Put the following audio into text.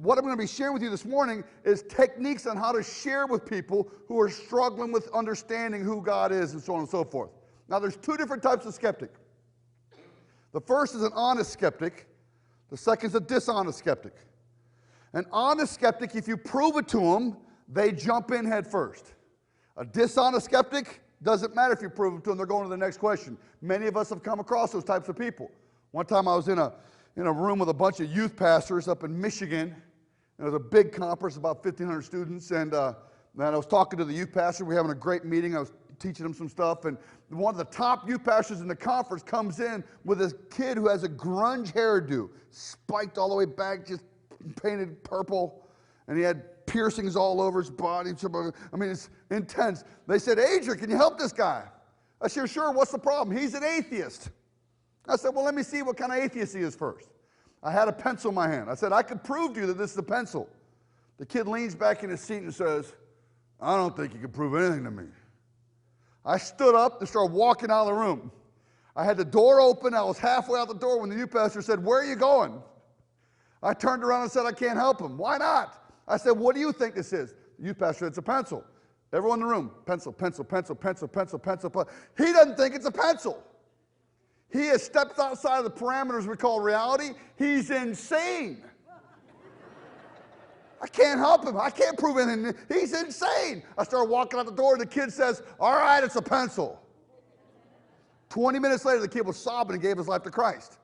What I'm going to be sharing with you this morning is techniques on how to share with people who are struggling with understanding who God is and so on and so forth. Now, there's two different types of skeptic. The first is an honest skeptic. The second is a dishonest skeptic. An honest skeptic, if you prove it to them, they jump in head first. A dishonest skeptic, doesn't matter if you prove it to them, they're going to the next question. Many of us have come across those types of people. One time I was in a room with a bunch of youth pastors up in Michigan. It was a big conference, about 1,500 students, and I was talking to the youth pastor. We were having a great meeting. I was teaching him some stuff, and one of the top youth pastors in the conference comes in with a kid who has a grunge hairdo, spiked all the way back, just painted purple, and he had piercings all over his body. I mean, it's intense. They said, "Adrian, can you help this guy?" I said, "Sure, what's the problem?" "He's an atheist." I said, "Well, let me see what kind of atheist he is first." I had a pencil in my hand. I said, "I could prove to you that this is a pencil." The kid leans back in his seat and says, "I don't think you can prove anything to me." I stood up and started walking out of the room. I had the door open. I was halfway out the door when the youth pastor said, "Where are you going?" I turned around and said, "I can't help him." "Why not?" I said, "What do you think this is?" The youth pastor said, "It's a pencil." Everyone in the room, pencil, pencil, pencil, pencil, pencil, pencil, pencil. He doesn't think it's a pencil. He has stepped outside of the parameters we call reality. He's insane. I can't help him. I can't prove anything. He's insane. I started walking out the door, and the kid says, "All right, it's a pencil." 20 minutes later, the kid was sobbing and gave his life to Christ.